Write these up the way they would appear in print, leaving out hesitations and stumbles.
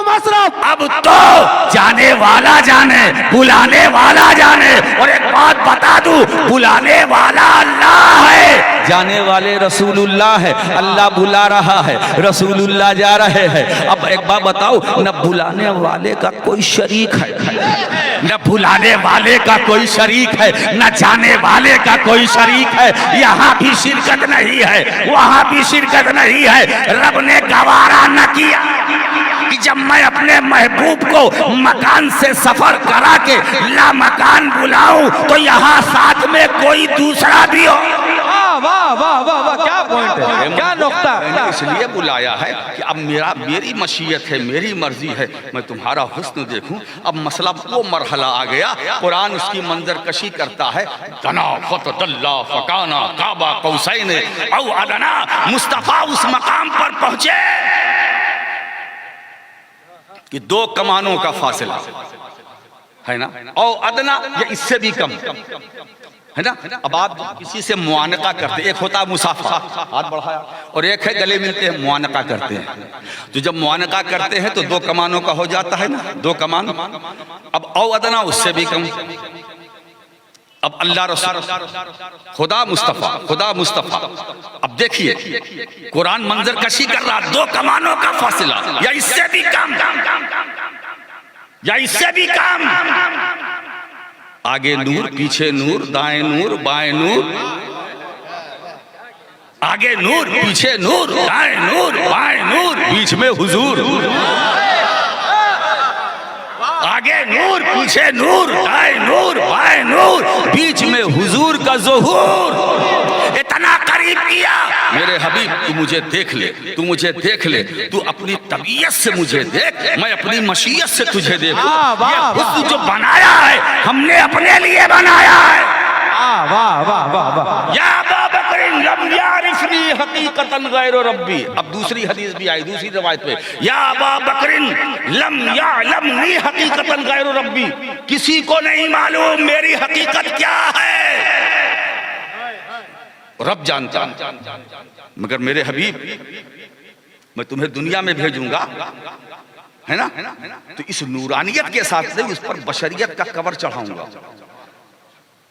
मशरफ। अब तो जाने वाला जाने, बुलाने वाला जाने। और एक बात बता दूं, बुलाने वाला अल्लाह है, जाने वाले रसूलुल्लाह है। अल्लाह बुला रहा है, रसूलुल्लाह जा रहे हैं। अब एक बात बताओ, न बुलाने वाले का कोई शरीक है, न बुलाने वाले का कोई शरीक है, न जाने वाले का कोई शरीक है। यहाँ भी शिरकत नहीं है, वहाँ भी शिरकत नहीं है। रब ने गवारा न किया कि जब मैं अपने महबूब को मकान से सफर करा के ला मकान बुलाऊं तो यहाँ साथ में कोई दूसरा भी हो। वाह वाह वाह वाह, क्या पॉइंट है, क्या नुक्ता। मैंने इसलिए बुलाया है कि अब मेरी मशीयत है, मेरी मर्जी है, मैं तुम्हारा हुस्न देखूं। अब मसला वो मरहला आ गया, कुरान उसकी मंजर कशी करता है। तना फतदल्ला फकाना काबा कौसैन औ अदना। मुस्तफा उस मकाम पर पहुंचे कि 2 कमानों का फासला है ना, औ अदना या इससे भी कम है ना। अब आप किसी से मुआनका करते, एक होता है मुसाफा, हाथ बढ़ाया, और एक है गले मिलते हैं, मुआनका करते हैं। तो जब मुआनका करते हैं तो 2 कमानों का हो जाता है ना, 2 कमान। अब औ अदना उससे भी कम। अब अल्लाह रसूल, खुदा मुस्तफा। अब देखिए कुरान मंजर कशी कर रहा, 2 कमानों का फासला या इससे भी कम, या इससे भी कम। आगे नूर, पीछे नूर, दाएं नूर, बाएं नूर, आगे नूर, पीछे नूर, दाएं नूर, बाएं नूर, बीच में हुजूर। आगे नूर, पीछे नूर, दाएं नूर, बाएं नूर, बीच में हुजूर का ज़ुहूर। इतना करीब किया, मेरे हबीब तू मुझे देख ले, तू मुझे देख ले, तू अपनी तबीयत से मुझे देख, मैं अपनी मशीयत से तुझे देखूं। ये हुस्न जो बनाया है हमने अपने लिए बनाया है। वाह वाह वाह वाह। या अबा बकरिन लम यारिफनी हकीकतन गैर रब्बी। अब दूसरी हदीस भी आई, दूसरी रिवायत पे, या अबा बकरिन लम यालमनी हकीकतन गैर रब्बी। किसी को नहीं मालूम मेरी हकीकत क्या है, रब जानता, मगर मेरे हबीब मैं तुम्हें दुनिया में भेजूंगा, है ना, तो इस नूरानियत के साथ से उस पर बशरियत का कवर चढ़ाऊंगा।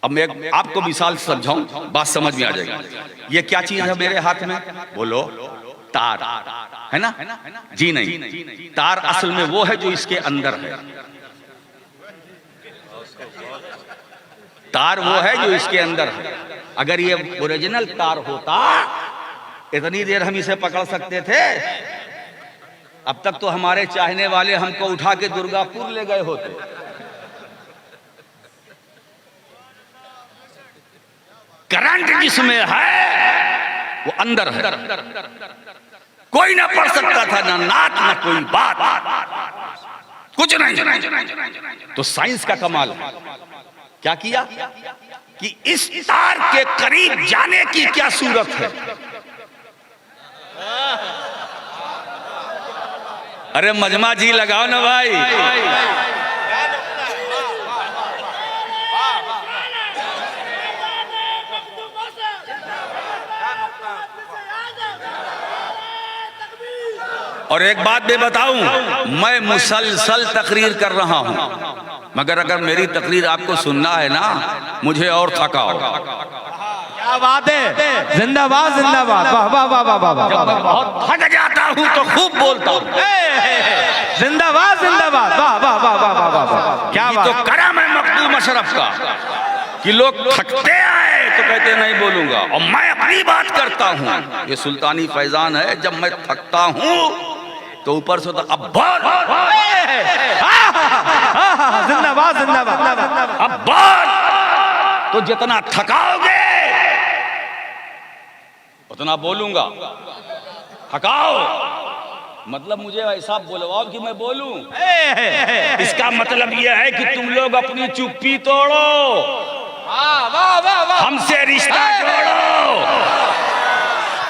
अब मैं आपको मिसाल समझाऊं, बात समझ में आ जाएगी। ये क्या चीज है मेरे हाथ में, बोलो, तार है ना? जी नहीं, तार असल में वो है जो इसके अंदर है। तार वो है जो इसके अंदर है। अगर ये ओरिजिनल तार होता इतनी देर हम इसे पकड़ सकते थे। अब तक तो हमारे चाहने वाले हमको उठा के दुर्गापुर ले गए होते। करंट जिसमें है वो अंदर है, कोई ना पढ़ सकता था, ना नात ना कोई बात, कुछ नहीं। तो साइंस का कमाल है, क्या किया कि इस तार के करीब जाने की क्या सूरत है। अरे मजमा जी लगाओ ना भाई। और एक बात भी बताऊं, मैं मुसलसल तकरीर कर रहा हूं, मगर अगर मेरी तकरीर आपको सुनना है ना, मुझे और थकाओ। क्या बात है, जिंदाबाद जिंदाबाद, वाह वाह वाह वाह वाह। जब मैं बहुत थक जाता हूं तो खूब बोलता हूं, जिंदाबाद जिंदाबाद, वाह वाह वाह वाह वाह वाह। क्या बात, तो करम है मखदूम अशरफ का कि लोग थकते आए तो कहते नहीं बोलूंगा, और मैं अपनी बात करता हूं। ये सुल्तानी फैजान है, जब मैं थकता हूं तो ऊपर से तो अब बोल, जिंदाबाद जिंदाबाद, अब बोल। तो जितना थकाओगे उतना बोलूंगा। थकाओ मतलब मुझे ऐसा बुलवाओ कि मैं बोलूं। इसका मतलब यह है कि तुम लोग अपनी चुप्पी तोड़ो, हमसे रिश्ता जोड़ो,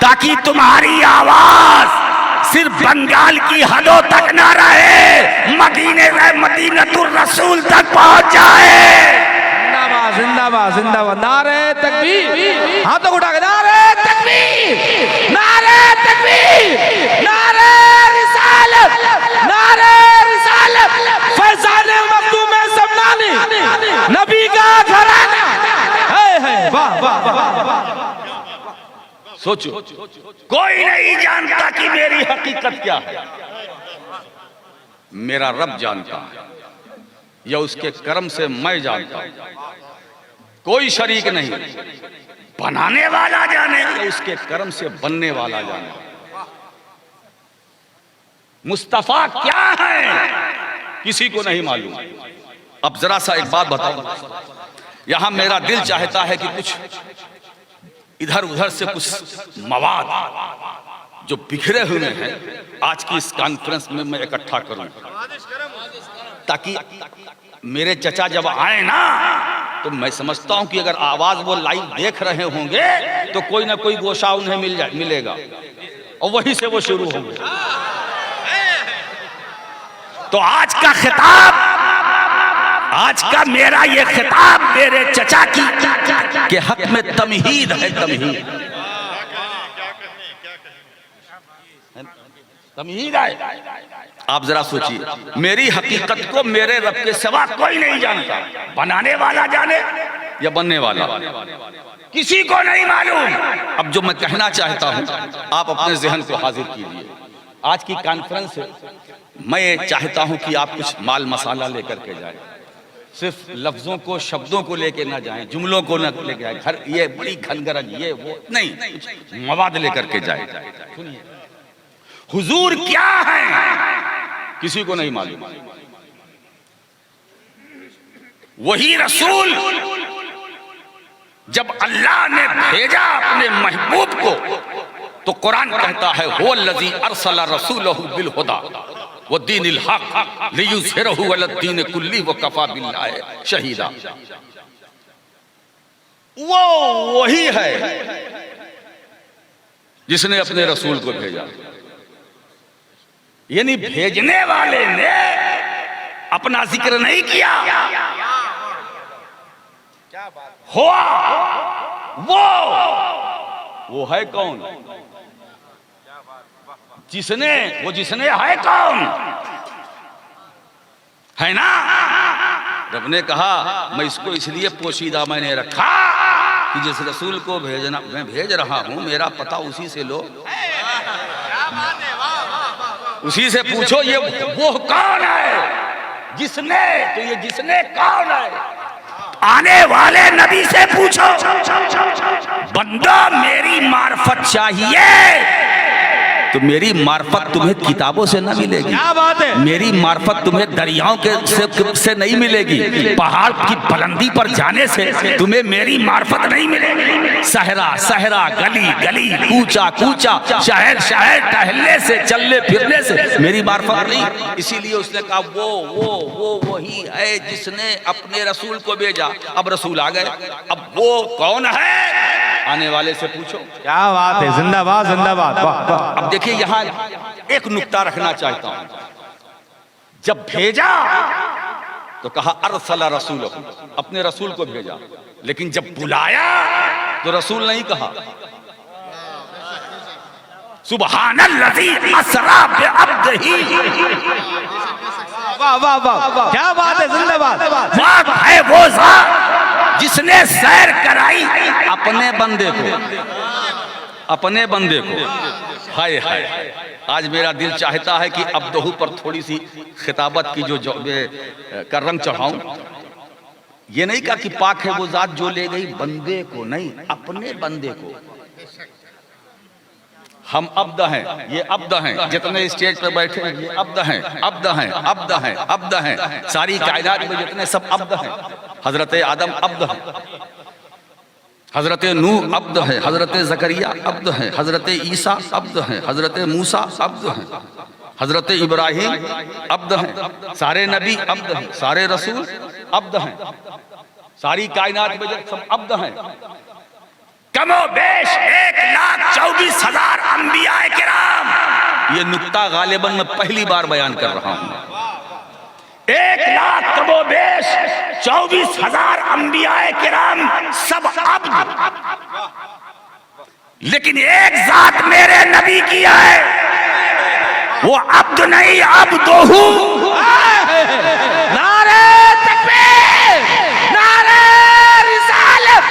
ताकि तुम्हारी आवाज सिर्फ बंगाल की हदों तक ना रहे, मदीनतुर रसूल तक पहुंच जाए। जिंदाबाद जिंदाबाद जिंदाबाद, नारे तकबीर, हाथों उठा के नारे तकबीर, नारे तकबीर, नारे रिसालत, नारे वाह वाह वाह। सोचो, कोई नहीं जानता कि मेरी हकीकत क्या है, मेरा रब जानता है, या उसके कर्म से मैं जानता हूं। कोई शरीक नहीं, बनाने वाला जाने या उसके कर्म से बनने वाला जाने। मुस्तफा क्या है किसी को नहीं मालूम। अब जरा सा एक बात बताओ, यहां मेरा दिल चाहता है कि कुछ इधर उधर से कुछ मवाद जो बिखरे हुए हैं आज की इस कॉन्फ्रेंस में मैं इकट्ठा करूं, ताकि मेरे चचा जब आए ना तो मैं समझता हूं कि अगर आवाज वो लाइव देख रहे होंगे तो कोई ना कोई गोशा उन्हें मिलेगा और वहीं से वो शुरू होंगे। तो आज का खिताब, आज का मेरा ये खिताब मेरे चचा की के हक में तमहीद है, तमहीद है। आप जरा सोचिए, मेरी हकीकत को मेरे रब के सिवा कोई नहीं जानता, बनाने वाला जाने या बनने वाला, किसी को नहीं मालूम। अब जो मैं कहना चाहता हूं आप अपने जहन को हाजिर कीजिए। आज की कॉन्फ्रेंस है, मैं चाहता हूं कि आप कुछ माल मसाला लेकर के जाएं, सिर्फ लफ्जों को शब्दों को लेके ना जाएं, जुमलों को ना लेके जाएं, घर ये बड़ी घनगरज ये वो नहीं, कुछ मवाद लेकर के जाएं। सुनिए, हुजूर क्या है किसी को नहीं मालूम। वही रसूल जब अल्लाह ने भेजा अपने महबूब को तो कुरान कहता है हो लज़ी अरसला रसूलहु बिल हुदा व दीनिल हक लियुज़हिरहु अला दीन कुल्ली व कफा बिल्लाहि शहीदा। वो वही है जिसने अपने रसूल को भेजा, यानी भेजने वाले ने अपना जिक्र नहीं किया। हुआ वो है कौन? जिसने है कौन है ना। रब ने कहा मैं इसको इसलिए पोशीदा मैंने रखा कि जिस रसूल को मैं भेज रहा हूं मेरा पता उसी से लो, उसी से पूछो ये वो कौन है जिसने, तो ये जिसने कौन है आने वाले नबी से पूछो। बंदा मेरी मार्फत चाहिए तो मेरी मार्फत तुम्हें किताबों से न मिलेगी। क्या बात है? मेरी मार्फत तुम्हें दरियाओं के से नहीं मिलेगी, पहाड़ की बुलंदी पर जाने से तुम्हें मेरी मार्फत नहीं मिलेगी। सहरा सहरा, गली गली, कूचा कूचा, शहर शहर टहलने से, चलने फिरने से मेरी मार्फत नहीं। इसीलिए उसने कहा वो वही है जिसने अपने रसूल को भेजा। अब रसूल आ गए, अब वो कौन है आने वाले से पूछो। क्या बात है, जिंदाबाद जिंदाबाद। अब देखिए यहां एक नुक्ता रखना चाहता हूं। जब भेजा तो कहा अरसला रसूल, अपने रसूल को भेजा, लेकिन जब बुलाया तो रसूल नहीं कहा। सुबहानल्लज़ी असरा बिअब्दिही। वाह वाह वाह, क्या बात है, जिंदाबाद। बात है वो जिसने सैर कराई अपने बंदे को, हाय हाय। आज मेरा दिल चाहता है कि अब्दहू पर थोड़ी सी खिताबत की जो कर रंग चढ़ाऊं। ये नहीं कहा कि पाक है वो जात जो ले गई बंदे को, नहीं, अपने बंदे को। हम अब्द हैं, ये अब्द हैं, जितने स्टेज पर बैठे हैं ये अब्द हैं, अब्द हैं, अब्द हैं, अब्द हैं। सारी कायनात में जितने सब अब्द हैं। हजरत आदम अब्द है, हजरत नूह अब्द है, हजरत जकरिया अब्द है, हजरत ईसा अब्द है, हजरत मूसा अब्द है, हजरत इब्राहिम अब्द है। सारे नबी अब्द हैं, सारे रसूल अब्द हैं, सारी कायनात में जो सब अब्द हैं। कमो बेश 1,24,000 अंबिया किराम। ये नुक्ता गालिबन मैं पहली बार बयान कर रहा हूं। 1,00,000 कमो बेश 24,000 अंबिया किराम सब अब्द, लेकिन एक जात मेरे नबी की है, वो अब्द नहीं अब्दहू। नारे तकबीर, नारे रिसालत,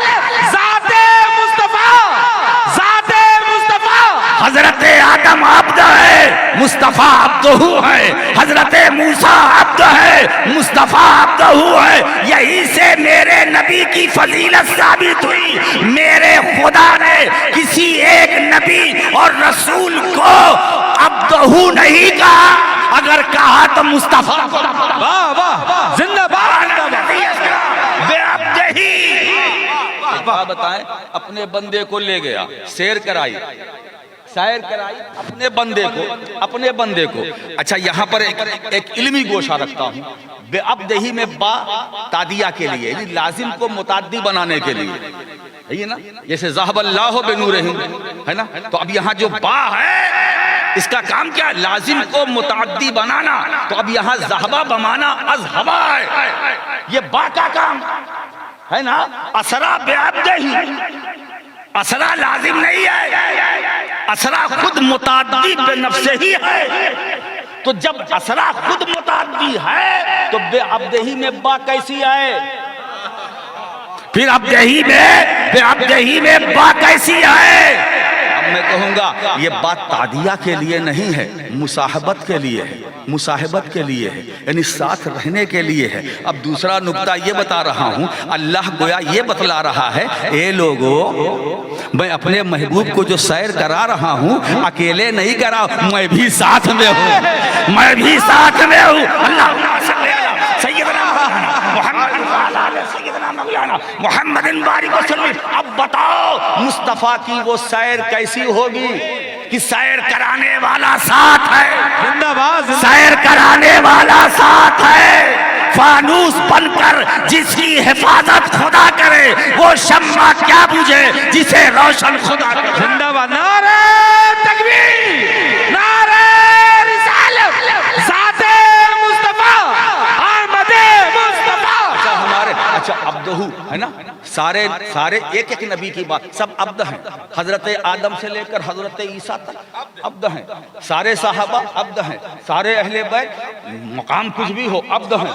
हजरत आदम अब्द है, मुस्तफा अब्दहू है। हजरत मूसा अब्द है, मुस्तफा अब्दहू है। यही से मेरे नबी की फजीलत साबित हुई। मेरे खुदा ने किसी एक नबी और रसूल को अब्दहू नहीं कहा, अगर कहा तो मुस्तफा को। वाह वाह, जिंदाबाद बेअब्दही। क्या बताएं, अपने बंदे को ले गया, सैर कराई, सैर कराई अपने बंदे को। अच्छा, यहाँ पर एक इल्मी गोशा रखता हूँ। बेअब्दही में बा तादिया के लिए, यानी लाजिम को मुताद्दी बनाने के लिए, है ना, जैसे ज़हबल्लाहु बिनूरिहिम, है ना। तो अब यहाँ जो बा है, इसका काम क्या, लाजिम को मुताद्दी बनाना। तो अब यहाँ ज़हबा बमाना अज़हबा है, ये बा का काम है ना। असरा बेअब्दही, असरा लाजिम नहीं है, असरा खुद मुताद्दी बेनफ्से ही है। तो जब असरा खुद मुताद्दी है तो बेअब्दही में बा कैसी है, फिर बेअब्दही में बा कैसी है। अब मैं कहूंगा ये बात तादिया के लिए नहीं है, मुसाहबत के लिए है, मुसाहबत के लिए है, यानी साथ रहने के लिए है। अब दूसरा नुक्ता ये बता रहा हूँ, अल्लाह गोया ये बतला रहा है, ए लोगों, मैं अपने महबूब को जो सैर करा रहा हूँ अकेले नहीं करा, मैं भी साथ में हूँ, मैं भी साथ में हूँ। अल्लाह मोहम्मदिन बारिक वसल्लम। अब बताओ मुस्तफा की वो सैर कैसी होगी कि सैर कराने वाला साथ है, जिंदाबाद, सैर कराने वाला साथ है। फानूस बनकर जिसकी हिफाजत खुदा करे, वो शम्मा क्या बुझे जिसे रोशन खुदा करे। जिंदाबाद, नारे तकबीर, नारे रिसालत, ज़ाते मुस्तफा, आमदे मुस्तफा। अच्छा अब्दहू है ना, सारे एक एक नबी की बात, सब अब्द हैं। हजरत आदम से लेकर हजरत ईसा तक अब्द हैं, सारे साहबा अब्द हैं, सारे अहले बैत, मकाम कुछ भी हो अब्द हैं,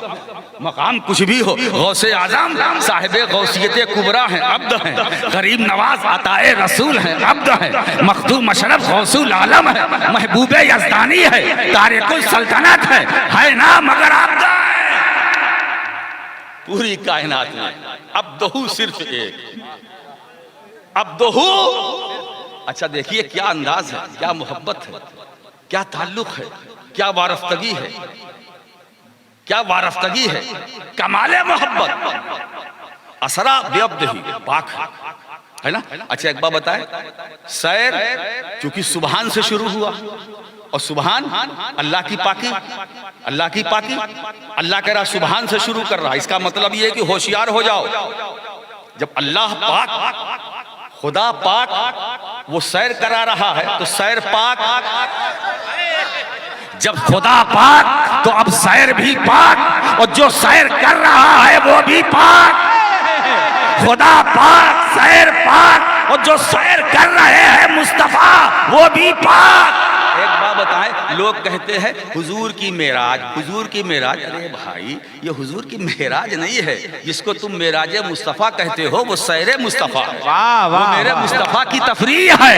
मकाम कुछ भी हो। गौसे आजम साहिब गौसियत कुबरा हैं, अब्द हैं। गरीब नवाज अताए रसूल हैं, अब्द हैं। मखदूम अशरफ गौसुल आलम है, महबूब यज़दानी है, तारिकुल सल्तनत है ना, मगर अब्द है। पूरी कायनात में अब्दहू सिर्फ एक, अब्दहू। अच्छा देखिए क्या अंदाज है, क्या मोहब्बत है, क्या ताल्लुक है, क्या वारफ्तगी है, क्या वारफ्तगी है, कमाले मोहब्बत। असरा बेअब्दही पाक है ना। अच्छा एक बात बताए, सैर चूंकि सुबहान से शुरू हुआ, और सुबहान अल्लाह की पाकी, अल्लाह की पाकी, अल्लाह कह रहा सुबहान से शुरू कर रहा। इसका मतलब ये है कि होशियार हो जाओ। जब अल्लाह पाक, खुदा पाक वो सैर करा रहा है तो सैर पाक, जब खुदा पाक तो अब सैर भी पाक, और जो सैर कर रहा है वो भी पाक। खुदा पाक, सैर पाक, और जो सैर कर रहे हैं मुस्तफा वो भी पाक। एक बात बताएं, लोग कहते हैं हुजूर की मेराज, हुजूर की मेराज। अरे भाई ये हुजूर की मेराज नहीं है, जिसको तुम मेराज मुस्तफा कहते हो वो सैर मुस्तफा, वो मेरे मुस्तफा की तफरीह है,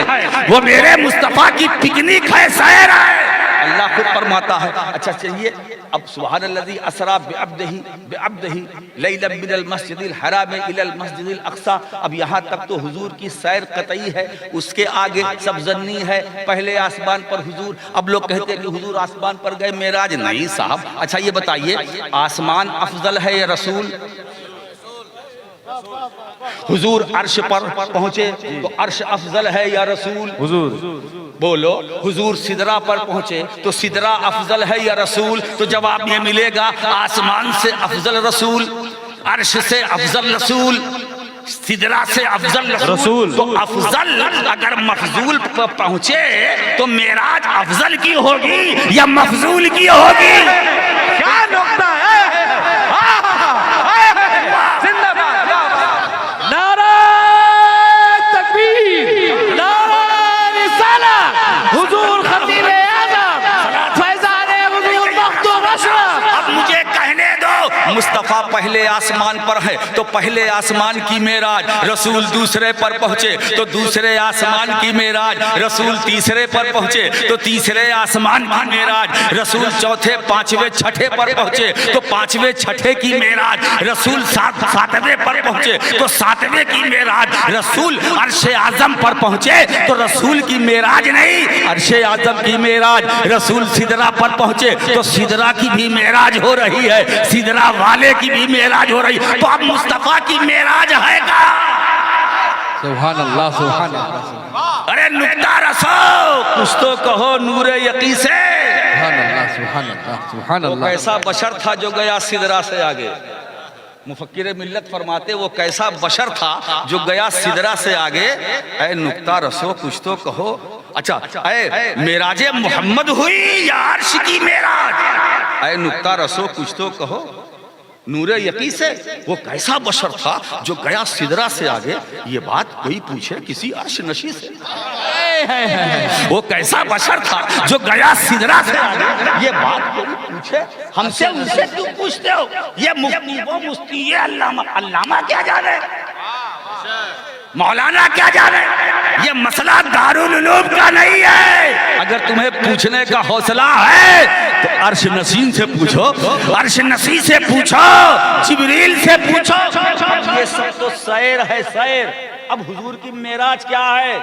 वो मेरे मुस्तफा की पिकनिक है, सैर है। अल्लाह खुद फरमाता है। अच्छा चलिए अब सुब्हानल्लज़ी असरा बिअब्दिही लैलन मिनल मस्जिदिल हराम इलल मस्जिदिल अक़सा। अब यहाँ तक तो हुजूर की सैर कतई है, उसके आगे सब ज़न्नी है। पहले आसमान पर हुजूर, अब लोग कहते हैं कि हुजूर आसमान पर गए, मेराज नहीं साहब। अच्छा ये बताइए आसमान अफजल है या रसूल? हुजूर अर्श पर पहुंचे तो अर्श अफजल है या रसूल? हुजूर। बोलो हुजूर सिदरा पर पहुंचे तो सिदरा अफजल है या रसूल? तो जवाब ये मिलेगा आसमान से अफजल रसूल, अर्श से अफजल रसूल, सिदरा से अफजल रसूल। तो अफजल अगर मफजूल पर पहुंचे तो मेराज अफजल की होगी या मफजूल की होगी? क्या नुक्ता है। मुस्तफ़ा पहले आसमान पर है तो पहले आसमान की मेराज, रसूल दूसरे पर पहुँचे तो दूसरे आसमान की मेराज, रसूल तीसरे पर पहुँचे तो तीसरे आसमान की मेराज, रसूल चौथे पांचवें छठे पर पहुँचे तो पांचवें छठे की मेराज, रसूल सातवें पर पहुँचे तो सातवें की मेराज, रसूल अर्शे आजम पर पहुँचे तो रसूल की मेराज नहीं अर्शे आजम की मेराज, रसूल सिदरा पर पहुँचे तो सिदरा की भी मेराज हो रही है, सिदरा वाले की भी मेराज हो रही है। तो अब मुस्तफ़ा की मेराज है का? सुभान अल्लाह, सुभान अल्लाह, अरे नुक्ता रसो कुछ तो कहो नूरे यकी से। सुभान अल्लाह, सुभान अल्लाह, सुभान वो अल्लाह। कैसा बशर था जो गया सिदरा से आगे। मुफक्किर मिल्लत फरमाते वो कैसा बशर था जो गया सिदरा से आगे। ऐ नुक्ता रसो कुछ तो कहो। अच्छा, ऐ मेराजे मोहम्मद हुई या अर्श की मेराज? ऐ नुक्ता रसो कुछ तो कहो नूरे यकी से। वो कैसा बशर था जो गया सिदरा से आगे। ये बात कोई पूछे किसी अर्श नशी से। वो कैसा बशर था जो गया सिदरा से आगे। ये बात कोई पूछे हमसे, उनसे क्यों पूछते हो? ये मुफ्ती वो मुफ्ती, ये अल्लामा, अल्लामा क्या जाने, मौलाना क्या जाने। ये मसला दारुल उलूम का नहीं है। अगर तुम्हें पूछने का हौसला है तो अर्श नसीम से पूछो, अर्श नसी से पूछो, जिब्रील से पूछो। ये सब तो सैर है, सैर। अब हुजूर की मेराज क्या है?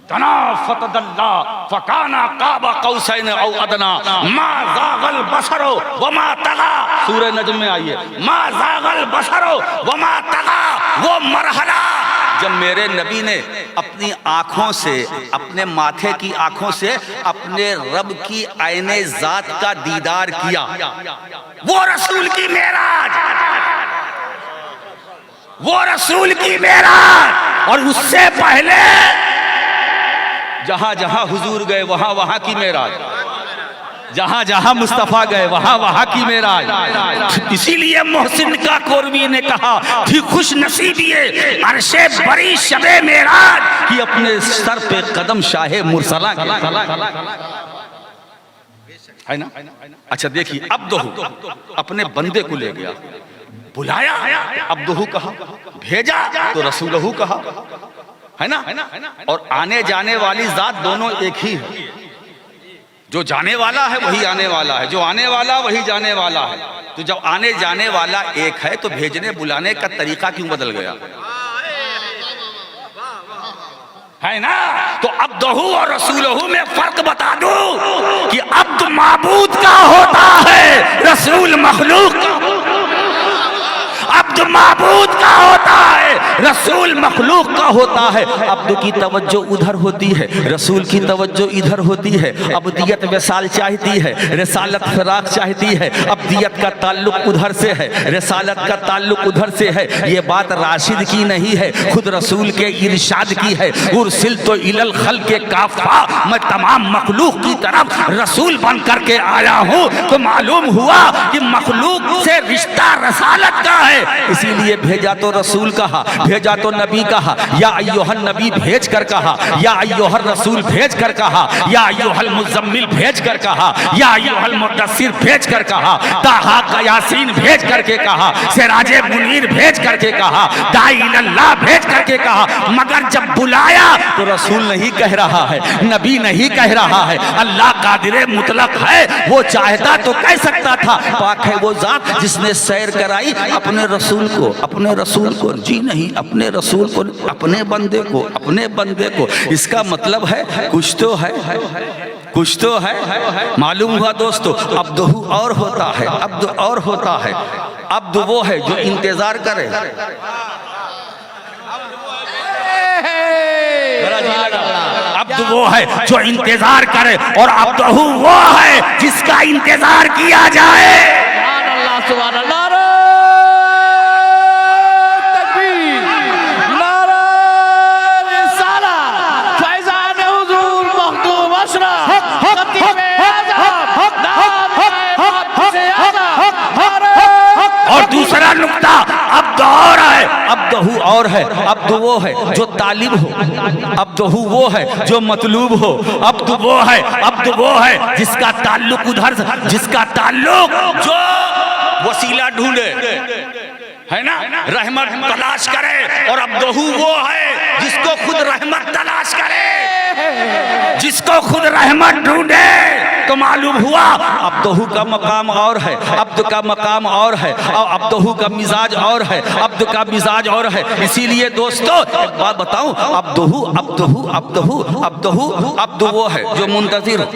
दना फतदल्ला फकाना काबा कौसैन औ अदना मा ज़ागल बसरो वमा तगा। सूरह नज्म में आइए, मा ज़ागल बसरो वमा तगा। वो मरहला जब मेरे नबी ने अपनी आंखों से, अपने माथे की आंखों से अपने रब की आईने जात का दीदार किया, वो रसूल की मेराज, वो रसूल की मेराज। और उससे पहले जहां जहां हुजूर गए वहां वहां की मेराज, जहां जहां मुस्तफा गए वहां वहां की मेराज। इसीलिए मोहसिन का कोरवी ने कहा थी खुश नसीबी अर्शे बरी शबे मेराज कि अपने सर पे कदम शाहे मुरसला है ना। अच्छा देखिए, अब्दहू अपने बंदे को ले गया, बुलाया अब्दहू कहा, भेजा तो रसूलहू कहा, है ना। और आने जाने वाली जात दोनों एक ही है। जो जाने वाला है वही आने वाला है, जो आने वाला वही जाने वाला है। तो जब आने जाने वाला एक है तो भेजने बुलाने का तरीका क्यों बदल गया? है ना। तो अब्दहू और रसूलहू में फर्क बता दूं कि अब्द माबूद का होता है, रसूल मखलूक का। अब्द माबूद का होता है, रसूल मखलूक का होता है। अब्द की तवज्जो उधर होती है, रसूल की तवज्जो इधर होती है। अब्दियत विसाल चाहती है, रिसालत फिराक चाहती है। अब्दियत का ताल्लुक उधर से है, रिसालत का ताल्लुक उधर से है। ये बात राशिद की नहीं है, खुद रसूल के इरशाद की है। उर्सिल तो इलल खल्क़ के काफ़ा, मैं तमाम मखलूक की तरफ रसूल बन करके आया हूँ। तो मालूम हुआ कि मखलूक से रिश्ता रसालत का है, इसीलिए भेजा तो रसूल कहा, भेजा तो नबी कहा। या अय्युहल नबी भेज कर कहा, या अय्युहल रसूल भेज कर कहा, या अय्युहल मुज़म्मिल भेज कर कहा, या अय्युहल मुद्दस्सिर भेज कर कहा, ताहा का यासीन भेज करके कहा, सिराजे मुनीर भेज करके कहा, दाई इलल्लाह भेज करके कहा। मगर जब बुलाया तो रसूल नहीं कह रहा है, नबी नहीं कह रहा है, अल्लाह कादिर मुतलक है। वो चाहता तो कह सकता था, पाक है वो जात जिसने सैर कराई अपने रसूल को, अपने रसूल को। जी नहीं, अपने रसूल को, अपने बंदे को, अपने बंदे को। इसका मतलब है कुछ तो है, कुछ तो है। मालूम हुआ दोस्तों, अब्दहू और होता है, अब्द और होता है। अब्द वो है जो इंतजार करे। अब्द वो है जो इंतजार करे और अब्दहू वो है जिसका इंतजार किया जाए। सुभान अल्लाह, सुभान अल्लाह। और दूसरा नुक्ता अब्द और है, अब्दहू और है। अब्द वो है जो तालिब हो, अब्दहू वो है जो मतलूब हो। अब्द वो है, अब्द अब्द वो है जिसका ताल्लुक उधर, जिसका ताल्लुक जो वसीला ढूंढे, है ना, रहमत तलाश करे। और अब्दहू वो है जिसको खुद रहमत तलाश करे, जिसको खुद रहमत ढूंढे। तो मालूम हुआ अब्दहू का मकाम और है, अब्द का मकाम और है, और अब्दहू का मिजाज और है, अब्द का मिजाज और है। इसीलिए दोस्तों एक बात बताऊं, अब्दहू अब्दहू अब्दहू अब्दहू अब्द वो है जो मुंतजिर हो,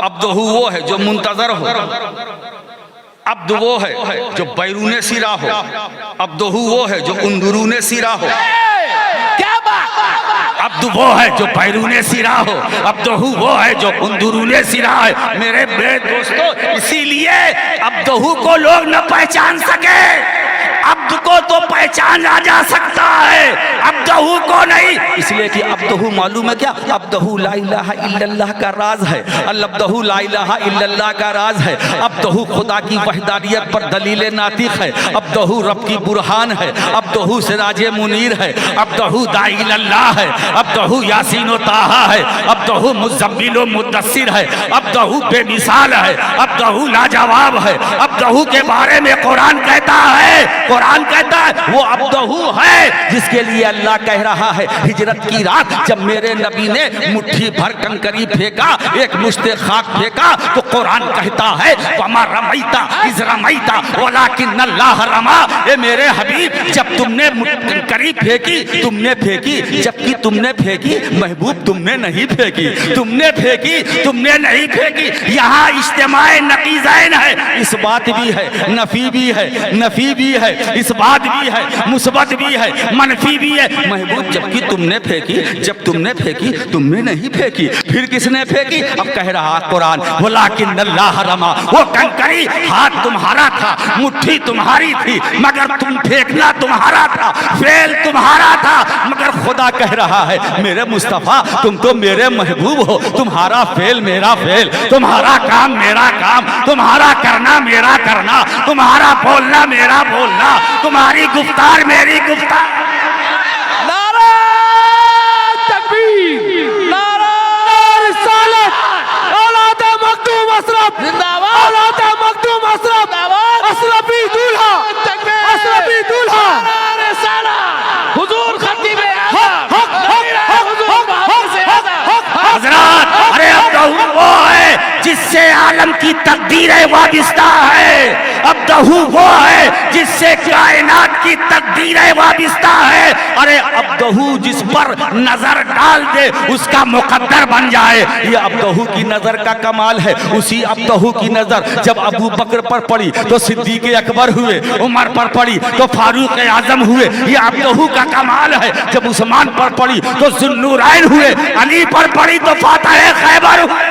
अब्दहू वो है जो मुंतजर हो, अब्द वो है जो बैरूने सिरा हो, अब्दहू वो है जो अंदरूने सिरा हो। क्या बात! अब्द वो है जो बैरूने सिरा हो, अब्दहू वो है जो अंदरूने सिरा है। मेरे दोस्तों, इसीलिए अब्दहू को लोग न पहचान सके, अब्द को तो पहचाना जा सकता है, अब्दहू को नहीं। इसलिए कि अब्दहू मालूम है क्या, अब्दहू ला इलाहा इल्लल्लाह का राज है, अब्दहू ला इलाहा इल्लल्लाह का राज है। अब्दहू खुदा की वहदानियत पर दलील नातिक है, अब्दहू रब की बुरहान है, अब्दहू सिराज मुनीर है, अब्दहू दाई इल्लल्लाह है, अब्दहू यासीन व ताहा है, अब्दहू मुज़म्मिल व मुद्दस्सिर है, अब्दहू बेमिसाल है, अब्दहू लाजवाब है। अब्दहू के बारे में कुरान कहता है, कुरान कहता है वो अब्दहू है जिसके लिए अल्लाह कह रहा है हिजरत की रात जब मेरे नबी ने मुट्ठी भर कंकरी फेंका, एक मुश्ते खाक फेंका, तो कुरान कहता है वमा रमैता इज़ रमैता वलाकिन अल्लाह रमा। ए मेरे हबीब, जब तुमने कंकरी फेंकी, तुमने फेंकी, जबकि तुमने फेंकी, महबूब तुमने नहीं फेंकी, तुमने फेंकी, तुमने नहीं फेंकी। यहाँ इज्तिमाए नकीज़ैन है, इस बात भी है, नफी भी है, नफी भी है, इस बात भी है, मुस्बत भी है, मनफी भी है। महबूब जबकि तुमने फेंकी, जब तुमने फेंकी, तुमने नहीं फेंकी, फिर किसने फेंकी? अब कह रहा कुरान वलाकिन अल्लाह रमा, वो कंकरी हाथ तुम्हारा था, मुट्ठी तुम्हारी थी, मगर तुम फेंकना तुम्हारा था, फेल तुम्हारा था। मगर खुदा कह रहा है मेरे मुस्तफा तुम तो मेरे महबूब हो, तुम्हारा फेल मेरा फेल, तुम्हारा काम मेरा काम, तुम्हारा करना मेरा करना, तुम्हारा बोलना मेरा बोलना, तुम्हारी गुफ्तार मेरी गुफ्तार। नारा तकबीर, नारा रिसालत, औलाद मखदूम अशरफ जिंदाबाद, औलाद मखदूम अशरफ अशरफी दूल्हा, अशरफी दूल्हा, नारा रिसालत, हुजूर खतीब आज़म, हज़रात। अरे अब्दहू वो है जिससे आलम की तकदीर वाबिस्ता है, अब्दहू वो है जिससे कायनात की तकदीर वाबिस्ता है। अरे अब्दहू जिस पर नजर डाल दे उसका मुकद्दर बन जाए, ये अब्दहू की नजर का कमाल है। उसी अब्दहू की नजर जब अबू बकर पर पड़ी तो सिद्दीक अकबर हुए, उमर पर पड़ी तो फारूक आजम हुए, ये अब्दहू का कमाल है। जब उस्मान पर पड़ी तो ज़ुन्नूरैन हुए, अली पर पड़ी तो फातिह खैबर हुए।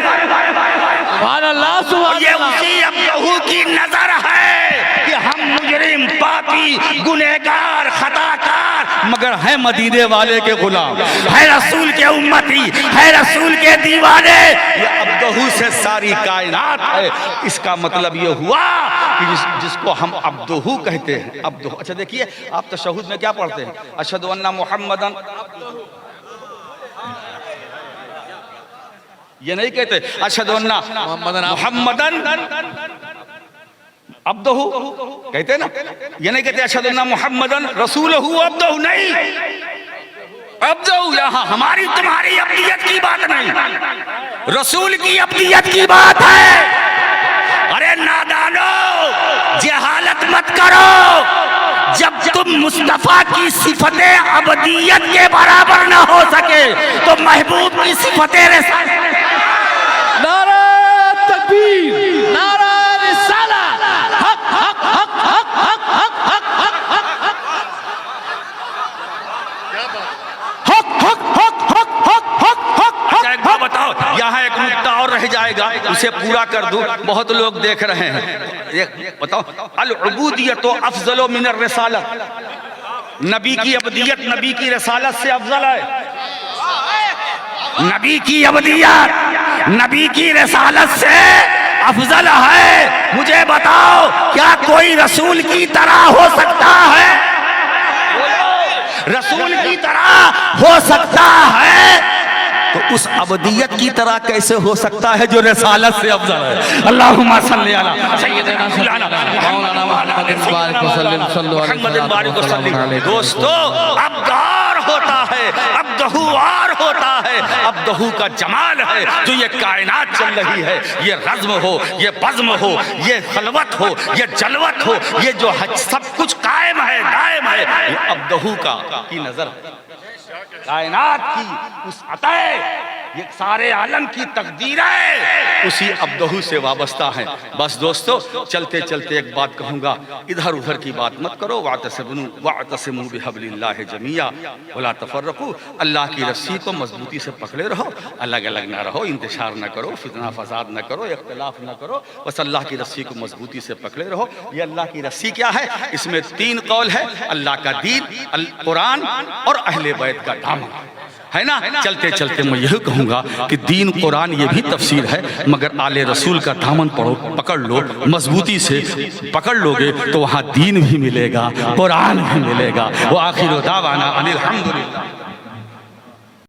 ये उसी अब्दहू की नजर है कि हम मुजरिम, पापी, गुनहगार, खताकार, मगर है मदीने वाले के गुलाम, है रसूल के उम्मती, है रसूल के दीवाने। ये अब्दहू से सारी कायनात है। इसका मतलब ये हुआ कि जिसको हम अब्दहू कहते हैं, अब्दहू। अच्छा देखिए, आप तशहुद में क्या पढ़ते हैं? अशहदु अन्ना मुहम्मदन, ये नहीं कहते अशहदु अन्ना मुहम्मदन अब्दहू, कहते ना, ये नहीं कहते अशहदु अन्ना मुहम्मदन रसूलहू अब्दहू, नहीं। अब्दहू यहाँ हमारी तुम्हारी अब्दियत की बात नहीं, रसूल की अब्दियत की बात है। अरे नादानो, जहालत मत करो। जब तुम मुस्तफा की सिफते अब्दियत के बराबर ना हो सके तो महबूब की सिफते नारा तकबीर, नारा रिसालत, हक हक हक हक हक हक हक हक हक हक हक। बताओ, यहाँ एक नुक्ता और रह जाएगा, उसे पूरा कर दूं। बहुत लोग देख रहे हैं, बताओ, अल उबूदियत अफजल मिन रिसालत, नबी की अब्दियत नबी की रिसालत से अफजल है। नबी की अब्दियत नबी की रिसालत से अफजल है। मुझे बताओ, क्या कोई रसूल की तरह हो सकता है? रसूल की तरह हो सकता है? तो उस अबदियत की तरह कैसे हो सकता है जो रिसालत से अफजल है। अल्लाहुम्मा सल्ली अला सय्यदना मौलाना मुहम्मद बारिक वसल्लम सल्लल्लाहु अलैहि वसल्लम। दोस्तों, अब्दार होता है, अब्दहुआर होता है, अब्दहू का जमाल है जो ये कायनात चल रही है, ये रज़्म हो, ये बज़्म हो, ये खलवत हो, ये जलवत हो, ये जो सब कुछ कायम है, दायम है, ये अब्दहू का की नजर है। कायनात की उस अतः, ये सारे आलम की तकदीरें उसी अब्दहू से वाबस्ता हैं। बस दोस्तों, चलते चलते एक बात कहूँगा, इधर उधर की बात मत करो। वातसिमू बिहब्लिल्लाहि जमीआ वला तफर्रकू। अल्लाह की रस्सी को मजबूती से पकड़े रहो, अलग अलग ना रहो, इंतशार न करो, फितना फसाद न करो, इख्तिलाफ न करो, बस अल्लाह की रस्सी को मजबूती से पकड़े रहो। ये अल्लाह की रस्सी क्या है? इसमें 3 कौल है, अल्लाह का दीन, कुरान और अहले बैत का दामन, है ना। चलते चलते मैं यही कहूँगा कि दीन कुरान ये भी तफसीर है, मगर आले रसूल का दामन पकड़ लो, मजबूती से पकड़ लोगे तो वहाँ दीन भी मिलेगा, कुरान भी मिलेगा। वो आखिर दावाना अनिल हम्दुलिल्लाह।